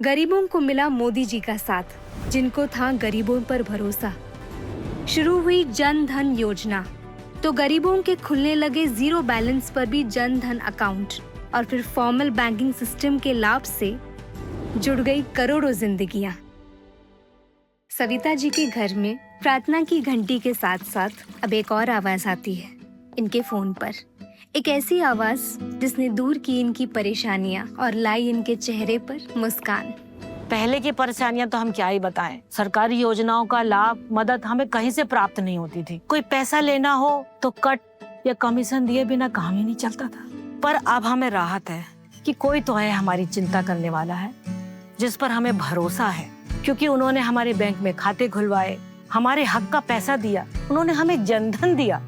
गरीबों को मिला मोदी जी का साथ, जिनको था गरीबों पर भरोसा। शुरू हुई जन धन योजना, तो गरीबों के खुलने लगे जीरो बैलेंस पर भी जन धन अकाउंट, और फिर फॉर्मल बैंकिंग सिस्टम के लाभ से जुड़ गई करोड़ों जिंदगियां। सविता जी के घर में प्रार्थना की घंटी के साथ साथ अब एक और आवाज आती है इनके फोन पर। एक ऐसी आवाज जिसने दूर की इनकी परेशानियां और लाई इनके चेहरे पर मुस्कान। पहले की परेशानियां तो हम क्या ही बताएं। सरकारी योजनाओं का लाभ, मदद हमें कहीं से प्राप्त नहीं होती थी। कोई पैसा लेना हो तो कट या कमीशन दिए बिना काम ही नहीं चलता था। पर अब हमें राहत है कि कोई तो है हमारी चिंता करने वाला है, जिस पर हमें भरोसा है, क्योंकि उन्होंने हमारे बैंक में खाते खुलवाए, हमारे हक का पैसा दिया, उन्होंने हमें जनधन दिया।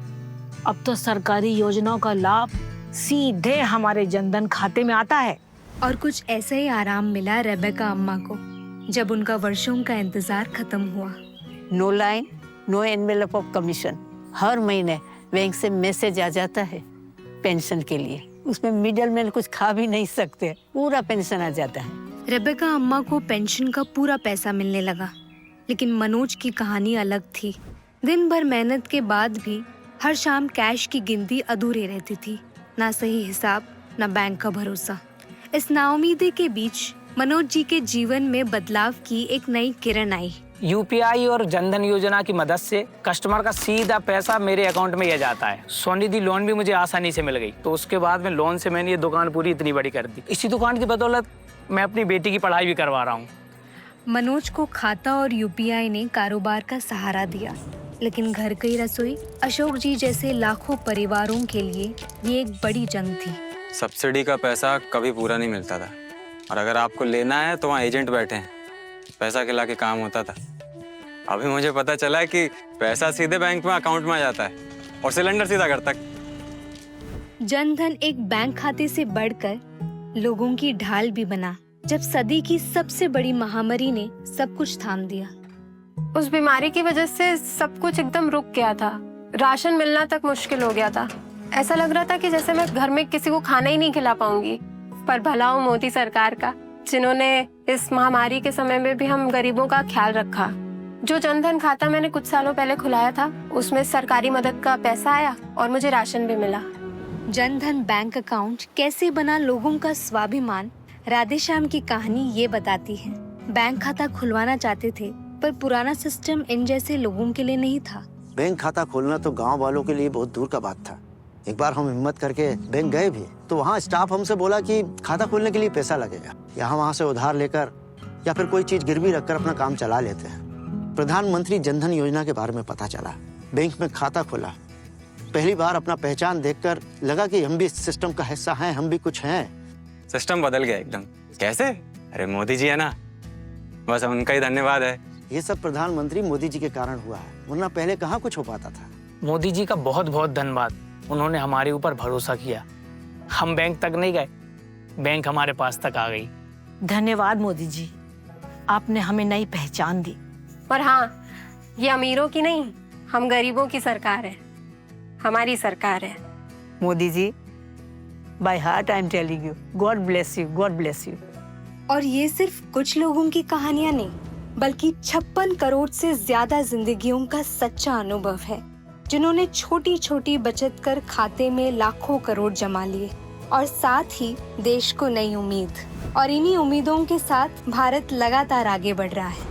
अब तो सरकारी योजनाओं का लाभ सीधे हमारे जनधन खाते में आता है। और कुछ ऐसा ही आराम मिला रेबेका अम्मा को जब उनका वर्षों का इंतजार खत्म हुआ। No line, no envelope of commission. हर महीने बैंक से मैसेज आ जाता है पेंशन के लिए। उसमें मिडल मैन कुछ खा भी नहीं सकते, पूरा पेंशन आ जाता है। रेबेका अम्मा को पेंशन का पूरा पैसा मिलने लगा, लेकिन मनोज की कहानी अलग थी। दिन भर मेहनत के बाद भी हर शाम कैश की गिनती अधूरी रहती थी। ना सही हिसाब, ना बैंक का भरोसा। इस नाउमीदी के बीच मनोज जी के जीवन में बदलाव की एक नई किरण आई। यूपीआई और जनधन योजना की मदद से कस्टमर का सीधा पैसा मेरे अकाउंट में आ जाता है। स्वनिधि लोन भी मुझे आसानी से मिल गई, तो उसके बाद में लोन से मैंने ये दुकान पूरी इतनी बड़ी कर दी। इसी दुकान की बदौलत मैं अपनी बेटी की पढ़ाई भी करवा रहा हूँ। मनोज को खाता और यूपीआई ने कारोबार का सहारा दिया, लेकिन घर की रसोई अशोक जी जैसे लाखों परिवारों के लिए ये एक बड़ी जंग थी। सब्सिडी का पैसा कभी पूरा नहीं मिलता था, और अगर आपको लेना है तो वहाँ एजेंट बैठे हैं, पैसा खिला के काम होता था। अभी मुझे पता चला है कि पैसा सीधे बैंक में अकाउंट में आ जाता है और सिलेंडर सीधा घर तक। जनधन एक बैंक खाते से बढ़कर लोगों की ढाल भी बना, जब सदी की सबसे बड़ी महामारी ने सब कुछ थाम दिया। उस बीमारी की वजह से सब कुछ एकदम रुक गया था। राशन मिलना तक मुश्किल हो गया था। ऐसा लग रहा था कि जैसे मैं घर में किसी को खाना ही नहीं खिला पाऊंगी। पर भला हो मोदी सरकार का, जिन्होंने इस महामारी के समय में भी हम गरीबों का ख्याल रखा। जो जनधन खाता मैंने कुछ सालों पहले खुलाया था, उसमें सरकारी मदद का पैसा आया और मुझे राशन भी मिला। जनधन बैंक अकाउंट कैसे बना लोगों का स्वाभिमान, राधेश्याम की कहानी ये बताती है। बैंक खाता खुलवाना चाहते थे, पर पुराना सिस्टम इन जैसे लोगों के लिए नहीं था। बैंक खाता खोलना तो गांव वालों के लिए बहुत दूर का बात था। एक बार हम हिम्मत करके बैंक गए भी, तो वहाँ स्टाफ हमसे बोला कि खाता खोलने के लिए पैसा लगेगा, यहाँ वहाँ से उधार लेकर या फिर कोई चीज गिरवी रखकर अपना काम चला लेते हैं। प्रधानमंत्री जनधन योजना के बारे में पता चला, बैंक में खाता खोला। पहली बार अपना पहचान देखकर लगा कि हम भी इस सिस्टम का हिस्सा हैं, हम भी कुछ हैं। सिस्टम बदल गया एकदम। कैसे? अरे मोदी जी है ना, बस उनका ही धन्यवाद है। ये सब प्रधानमंत्री मोदी जी के कारण हुआ है, वरना पहले कहाँ कुछ हो पाता था। मोदी जी का बहुत बहुत धन्यवाद, उन्होंने हमारे ऊपर भरोसा किया। हम बैंक तक नहीं गए, बैंक हमारे पास तक आ गई। धन्यवाद मोदी जी, आपने हमें नई पहचान दी। और हाँ, ये अमीरों की नहीं, हम गरीबों की सरकार है, हमारी सरकार है। Modi ji, by heart I am telling you, God bless you, God bless you. और ये सिर्फ कुछ लोगों की कहानियां नहीं, बल्कि 56 करोड़ से ज्यादा जिंदगियों का सच्चा अनुभव है, जिन्होंने छोटी छोटी बचत कर खाते में लाखों करोड़ जमा लिए, और साथ ही देश को नई उम्मीद। और इन्हीं उम्मीदों के साथ भारत लगातार आगे बढ़ रहा है।